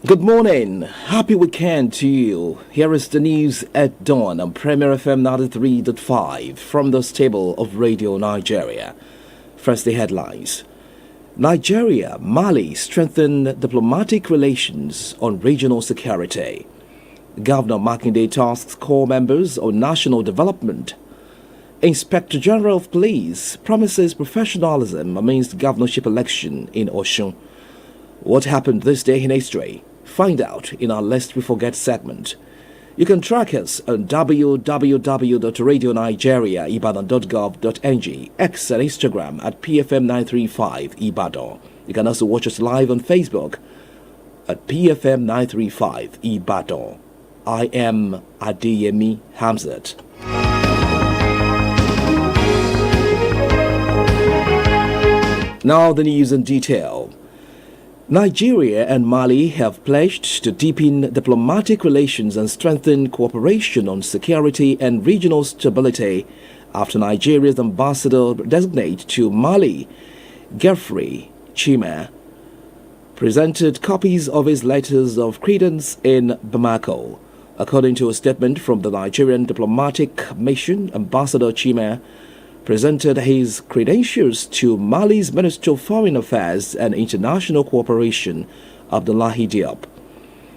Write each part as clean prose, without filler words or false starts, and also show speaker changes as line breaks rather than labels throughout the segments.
Good morning. Happy weekend to you. Here is the news at dawn on Premier FM 93.5 from the stable of Radio Nigeria. First, the headlines. Nigeria, Mali strengthen diplomatic relations on regional security. Governor Makinde tasks core members on national development. Inspector General of Police promises professionalism amidst governorship election in Osun. What happened this day in history? Find out in our Lest We Forget segment. You can track us on www.radionigeriaibadan.gov.ng, X and Instagram at PFM935 Ibadan. You can also watch us live on Facebook at PFM935 Ibadan. I am Adeyemi Hamzat. Now the news in detail. Nigeria and Mali have pledged to deepen diplomatic relations and strengthen cooperation on security and regional stability after Nigeria's ambassador designate to Mali, Geoffrey Chima, presented copies of his letters of credence in Bamako. According to a statement from the Nigerian diplomatic mission, Ambassador Chima presented his credentials to Mali's Minister of Foreign Affairs and International Cooperation, Abdullahi Diop.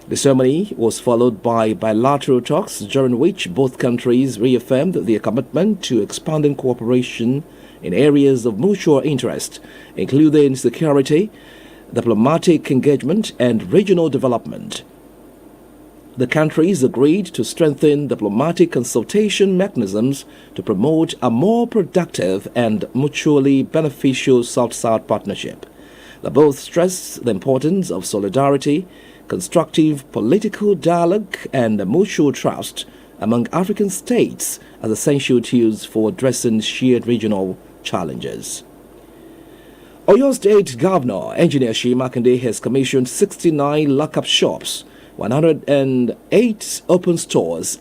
The ceremony was followed by bilateral talks during which both countries reaffirmed their commitment to expanding cooperation in areas of mutual interest, including security, diplomatic engagement, and regional development. The countries agreed to strengthen diplomatic consultation mechanisms to promote a more productive and mutually beneficial South-South partnership. They both stressed the importance of solidarity, constructive political dialogue, and mutual trust among African states as essential tools for addressing shared regional challenges. Oyo State Governor Engineer Seyi Makinde has commissioned 69 lock-up shops, 108 open stores,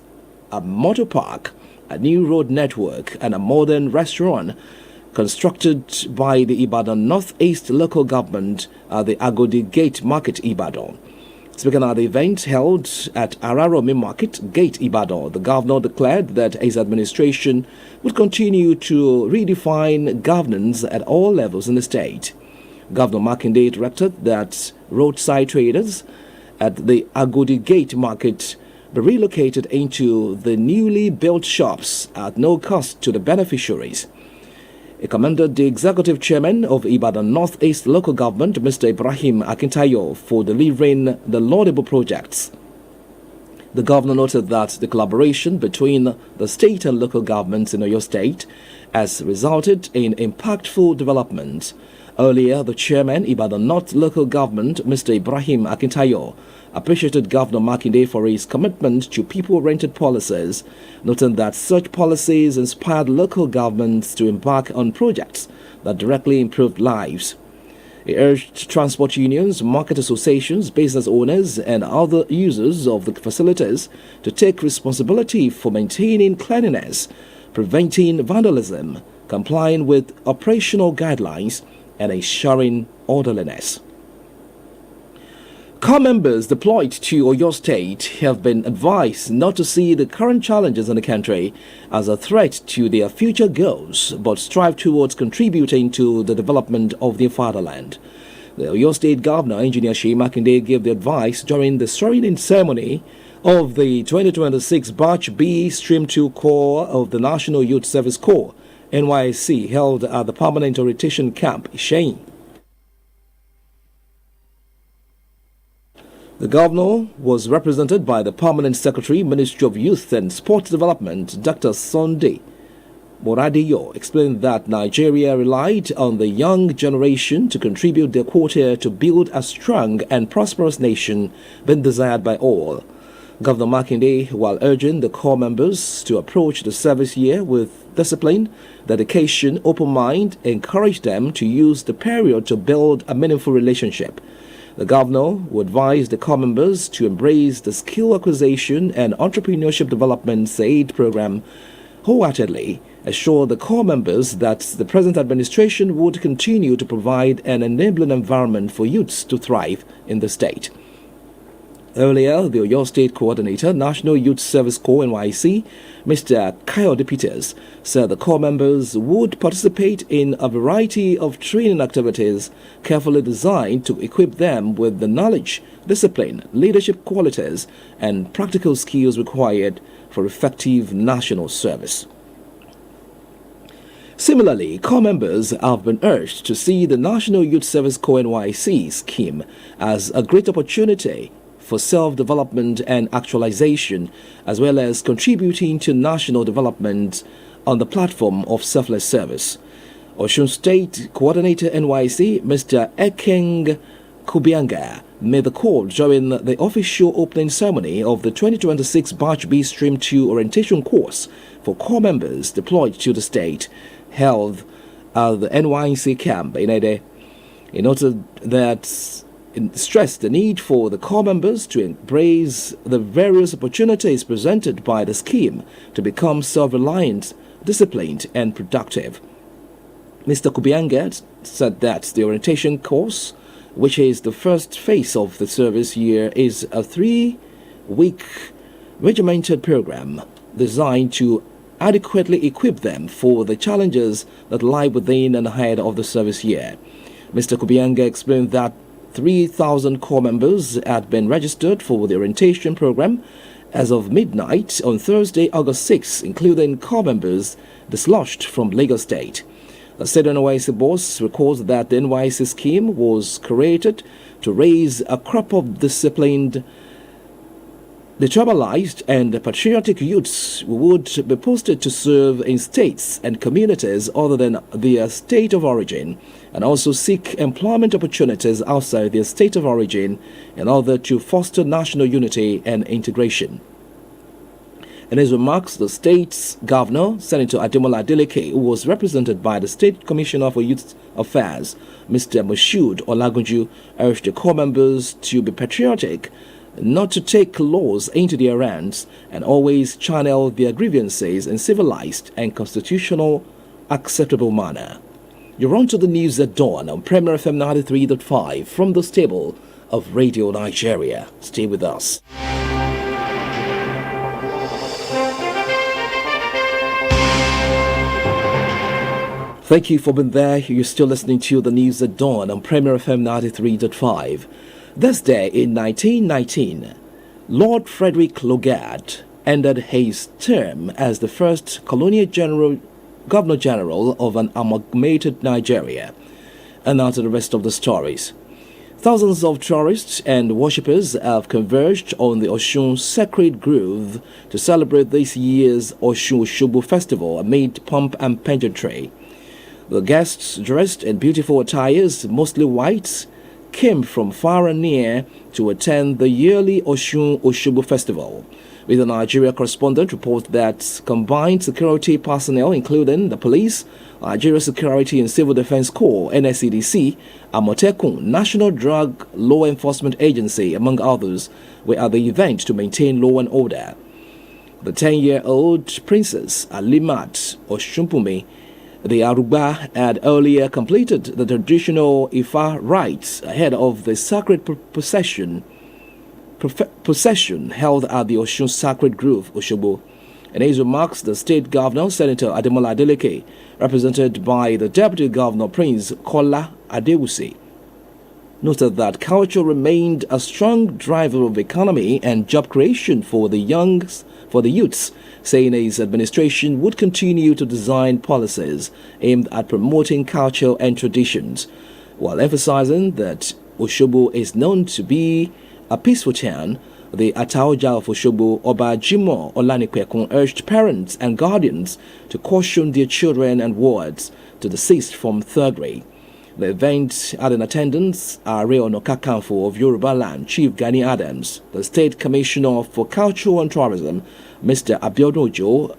a motor park, a new road network, and a modern restaurant constructed by the Ibadan Northeast local government at the Agodi Gate Market, Ibadan. Speaking at the event held at Araromi Market Gate, Ibadan, the governor declared that his administration would continue to redefine governance at all levels in the state. Governor Makinde directed that roadside traders at the Agodi Gate Market be relocated into the newly built shops at no cost to the beneficiaries. He commended the executive chairman of Ibadan Northeast local government, Mr. Ibrahim Akintayo, for delivering the laudable projects. The governor noted that the collaboration between the state and local governments in Oyo State has resulted in impactful development. Earlier, the chairman, Ibadan North local government, Mr. Ibrahim Akintayo, appreciated Governor Makinde for his commitment to people-oriented policies, noting that such policies inspired local governments to embark on projects that directly improved lives. He urged transport unions, market associations, business owners, and other users of the facilities to take responsibility for maintaining cleanliness, preventing vandalism, complying with operational guidelines, and ensuring orderliness. Core members deployed to Oyo State have been advised not to see the current challenges in the country as a threat to their future goals, but strive towards contributing to the development of their fatherland. The Oyo State Governor, Engineer Seyi Makinde, gave the advice during the swearing-in ceremony of the 2026 Batch B Stream 2 Corps of the National Youth Service Corps, NYSC, held at the Permanent Orientation Camp, Isheyin. The governor was represented by the Permanent Secretary, Ministry of Youth and Sports Development, Dr. Sunday Moradiyo, explained that Nigeria relied on the young generation to contribute their quota to build a strong and prosperous nation being desired by all. Governor Makinde, while urging the core members to approach the service year with discipline, dedication, open mind, encouraged them to use the period to build a meaningful relationship. The governor would advise the core members to embrace the skill acquisition and entrepreneurship development aid program wholeheartedly, assure the core members that the present administration would continue to provide an enabling environment for youths to thrive in the state. Earlier, the Oyo State Coordinator, National Youth Service Corps NYC, Mr. Kayode Peters, said the corps members would participate in a variety of training activities carefully designed to equip them with the knowledge, discipline, leadership qualities, and practical skills required for effective national service. Similarly, corps members have been urged to see the National Youth Service Corps NYC scheme as a great opportunity for self-development and actualization, as well as contributing to national development on the platform of selfless service. Osun State Coordinator NYC, Mr. Ekeng Kubianga, made the call during the official opening ceremony of the 2026 Batch B Stream 2 orientation course for corps members deployed to the state, held at the NYC camp in Ede. He noted that stressed the need for the corps members to embrace the various opportunities presented by the scheme to become self-reliant, disciplined, and productive. Mr. Kubianga said that the orientation course, which is the first phase of the service year, is a 3-week regimented program designed to adequately equip them for the challenges that lie within and ahead of the service year. Mr. Kubianga explained that 3,000 corps members had been registered for the orientation program as of midnight on Thursday, August 6, including corps members dislodged from Lagos State. The State NYC boss records that the NYC scheme was created to raise a crop of disciplined, detribalized, and patriotic youths who would be posted to serve in states and communities other than their state of origin, and also seek employment opportunities outside their state of origin in order to foster national unity and integration. In his remarks, the state's governor, Senator Ademola Adeleke, who was represented by the State Commissioner for Youth Affairs, Mr. Moshood Olagunju, urged the corps members to be patriotic, not to take laws into their hands, and always channel their grievances in civilized and constitutional acceptable manner. You're on to the news at dawn on Premier FM 93.5 from the stable of Radio Nigeria. Stay with us. Thank you for being there. You're still listening to the news at dawn on Premier FM 93.5. This day in 1919, Lord Frederick Lugard ended his term as the first Governor General of an amalgamated Nigeria. And now to the rest of the stories. Thousands of tourists and worshippers have converged on the Osun Sacred Grove to celebrate this year's Osun Osogbo Festival amid pomp and pageantry. The guests, dressed in beautiful attires, mostly white, came from far and near to attend the yearly Osun Osogbo Festival. With the Nigeria correspondent reports that combined security personnel, including the police, Nigeria Security and Civil Defense Corps, NSCDC, Amotekun, National Drug Law Enforcement Agency, among others, were at the event to maintain law and order. The 10-year-old Princess Alimat Osunpumi, the Aruba, had earlier completed the traditional Ifa rites ahead of the sacred procession held at the Osun Sacred Grove, Osogbo. In his remarks, the state governor, Senator Ademola Adeleke, represented by the Deputy Governor Prince Kola Adewusi, noted that culture remained a strong driver of economy and job creation for the youths, saying his administration would continue to design policies aimed at promoting culture and traditions, while emphasizing that Osogbo is known to be a peaceful town. The Ataoja of Osogbo, Oba Jimoh Olanikwekun, urged parents and guardians to caution their children and wards to desist from thuggery. The event had in attendance Are Onakakanfo of Yoruba Land, Chief Gani Adams, the State Commissioner for Culture and Tourism, Mr. Abiodun Ojo,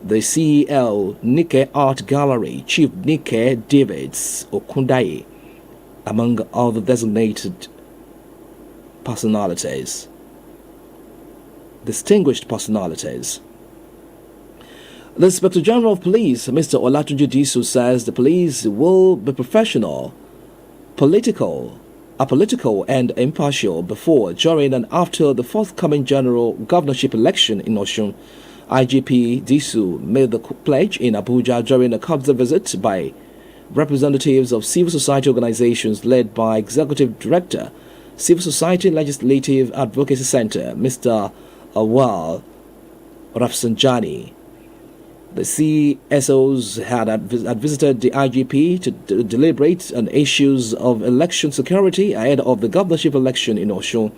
the CEO, Nike Art Gallery, Chief Nike Davids Okundaye, among other designated personalities. Distinguished personalities. The Inspector General of Police, Mr. Olatunji Disu, says the police will be professional, political, apolitical and impartial before, during, and after the forthcoming general governorship election in Osun. IGP Disu made the pledge in Abuja during a Kabza visit by representatives of civil society organizations led by Executive Director, Civil Society Legislative Advocacy Center, Mr. Awal Rafsanjani. The CSOs had visited the IGP to deliberate on issues of election security ahead of the governorship election in Osun.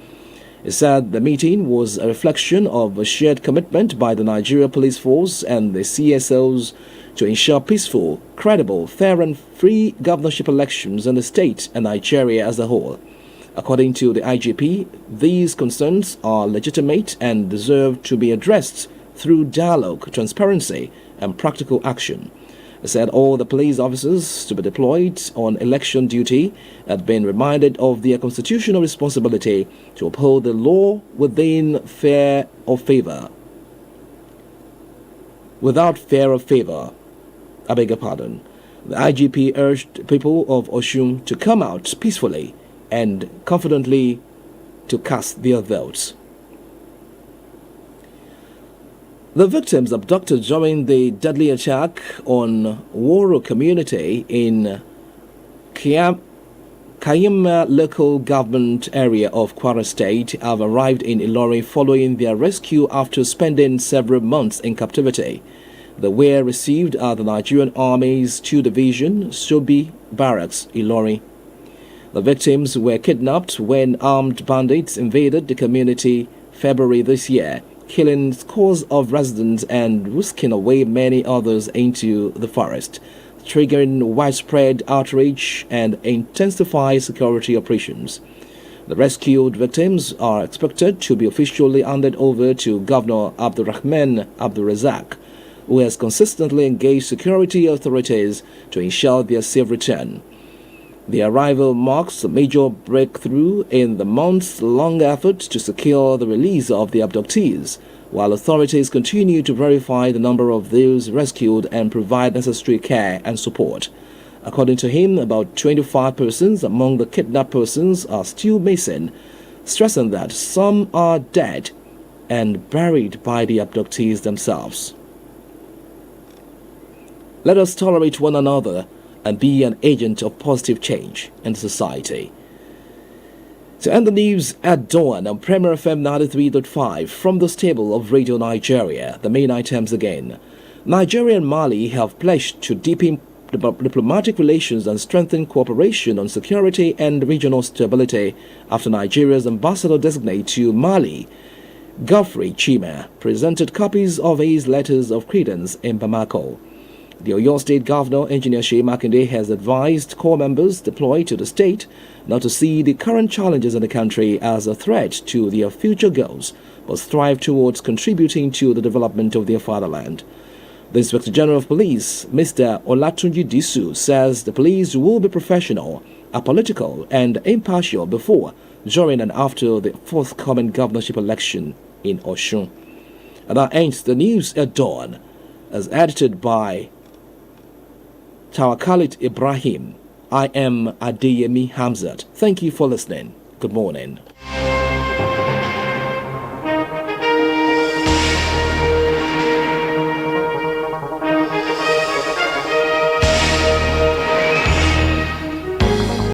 It said the meeting was a reflection of a shared commitment by the Nigeria Police Force and the CSOs to ensure peaceful, credible, fair and free governorship elections in the state and Nigeria as a whole. According to the IGP, these concerns are legitimate and deserve to be addressed through dialogue, transparency, and practical action. It said all the police officers to be deployed on election duty had been reminded of their constitutional responsibility to uphold the law within fear or favor. Without fear or favor, I beg your pardon. The IGP urged people of Osun to come out peacefully and confidently to cast their votes. The victims abducted during the deadly attack on Woro community in Kayama local government area of Kwara State have arrived in Ilorin following their rescue after spending several months in captivity. They were received at the Nigerian Army's 2 Division, Sobi Barracks, Ilorin. The victims were kidnapped when armed bandits invaded the community February this year, killing scores of residents and whisking away many others into the forest, triggering widespread outrage and intensified security operations. The rescued victims are expected to be officially handed over to Governor Abdurrahman Abdulrazak, who has consistently engaged security authorities to ensure their safe return. The arrival marks a major breakthrough in the months-long effort to secure the release of the abductees, while authorities continue to verify the number of those rescued and provide necessary care and support. According to him, about 25 persons among the kidnapped persons are still missing, stressing that some are dead and buried by the abductees themselves. Let us tolerate one another and be an agent of positive change in society. To end the news at dawn on Premier FM 93.5 from the stable of Radio Nigeria, the main items again. Nigeria and Mali have pledged to deepen diplomatic relations and strengthen cooperation on security and regional stability after Nigeria's ambassador-designate to Mali, Godfrey Chima, presented copies of his letters of credence in Bamako. The Oyo State Governor, Engineer Seyi Makinde, has advised corps members deployed to the state not to see the current challenges in the country as a threat to their future goals, but strive towards contributing to the development of their fatherland. The Inspector General of Police, Mr. Olatunji Disu, says the police will be professional, apolitical, and impartial before, during, and after the forthcoming governorship election in Osun. And that ends the news at dawn, as edited by Tawakalit Ibrahim. I am Adeyemi Hamzat. Thank you for listening. Good morning.